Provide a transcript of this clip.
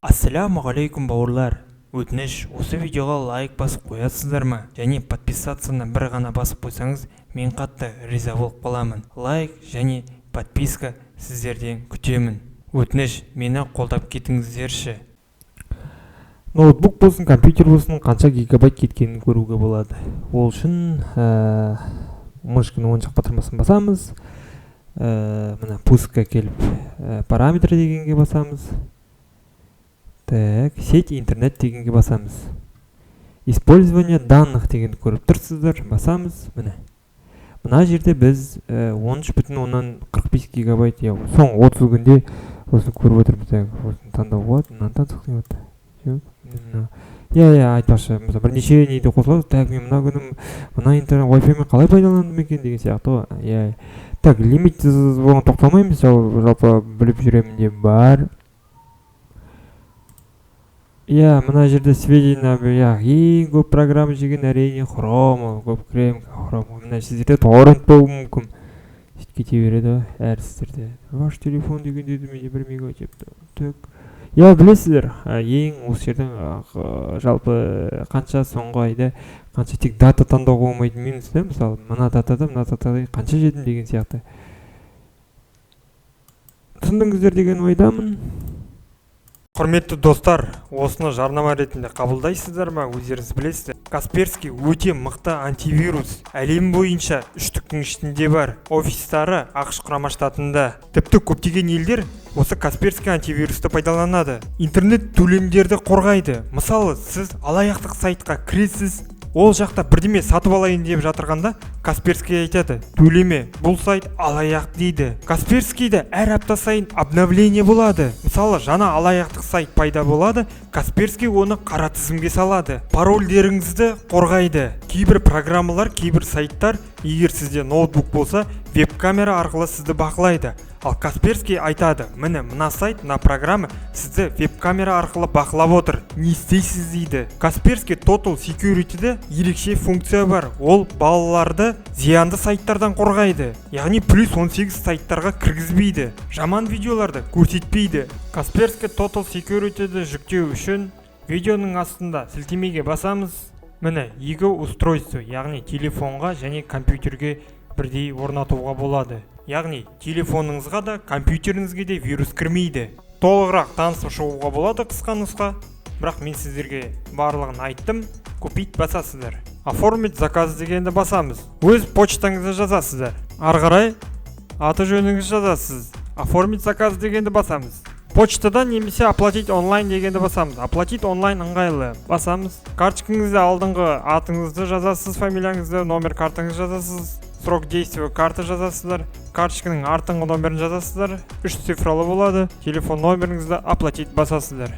Ассалаумағалейкум бауырлар. Өтініш, осы видеоға лайк басып қоясыздар ма? Және подписацияны бір ғана басып қойсаңыз, мен қатты риза болып қаламын. Лайк және подписка сіздерден күтемін. Өтініш, мені қолдап кетіңіздерші. Ноутбук болсын, компьютер болсын, қанша гигабайт кеткенін көруге болады. Ол үшін мышканы оң жақ батырмасын басамыз. Мына пускқа келіп параметры дегенге басамыз. Так, сеть интернет дегенге басамыз. Использование данных деген көріп тұрсыздар, басамыз. Мына жерде біз 13,45 гигабайт, соң 30 күнде осыны көріп отырмыз. Осыны таңдау болады, мынаны таңдау болады. Айтпақшы, бірнеше нейді қосылады. Так, мен мына күнім мына интернет Wi-Fi-мен қалай пайдаландым екен деген сияқты ғой. Так, лимитсіз болған тоқталмаймыз, жалпы біліп жүремін де бар. Мына жерде сведения, ең көп программа жеген әрине Chrome, көп крем, Chrome. Мына сіздерде торрент болуы мүмкін. Сөйтіп кете береді, әр сіздерде. Ваш телефон деген деді менде 1 мегабайт жепті. Білесіздер, ең осы жерден жалпы қанша соңғы айда, қанша тек дата таңдауға болмайды минус, мысалы, мына датада қанша жедім деген сияқты. Түсіндіңіздер деген ойдамын. Құрметті достар, осыны жарнама ретінде қабылдайсыздар ма? Өздеріңіз білесіздер. Касперский өте мықты антивирус. Әлем бойынша 3-тің ішінде бар. Офистары ақш құрама штатында. Тіпті көптеген елдер осы Касперский антивирусты пайдаланады. Интернет төлемдерді қорғайды. Мысалы, сіз алаяқтық сайтқа кіресіз, ол жақта бірдеме сатып алайын деп жатырғанда, Касперский айтады: төлеме, бұл сайт алаяқ дейді. Касперскийде әр апта сайын обновление болады. Мысалы, жаңа алаяқтық сайт пайда болады, Касперский оны қара тізімге салады. Парольдеріңізді қорғайды. Кейбір программалар, кейбір сайттар, егер сізде ноутбук болса, веб-камера арқылы сізді бақылайды. Ал Касперский айтады: мына сайт, мына программа сізді веб-камера арқылы бақылап отыр. Не істейсіз дейді. Касперский Total Security'де ерекше функция бар. Ол балаларды зиянды сайттардан қорғайды. Яғни плюс 18 сайттарға кіргізбейді. Жаман видеоларды көрсетпейді. Касперский Total Security'ді жүктеу үшін видеоның астында сілтемеге басамыз. Екі устройство, яғни телефонға және компьютерге бірдей орнатуға болады. Яғни телефоныңызға да, компьютеріңізге де вирус кірмейді. Толығырақ танысып шығуға болады қысқа нұсқа. Бірақ мен сіздерге барлығын айттым. Купить басасыздар. Оформить заказ дегенді басамыз. Өз почтаңызды жазасыздар. Ары қарай аты жөніңізді жазасыз. Оформить заказ дегенді басамыз. Почтадан немесе оплатить онлайн дегенді басамыз. Оплатить онлайн ыңғайлы. Басамыз. Карточкаңызда алдыңғы атыңызды жазасыз, фамилияңызды, номер картаңызды жазасыз. Срок действия карты жазасыздар. Карточканың артыңғы номерін жазасыздар. 3 цифралы болады. Телефон номеріңізді оплатить басасыздар.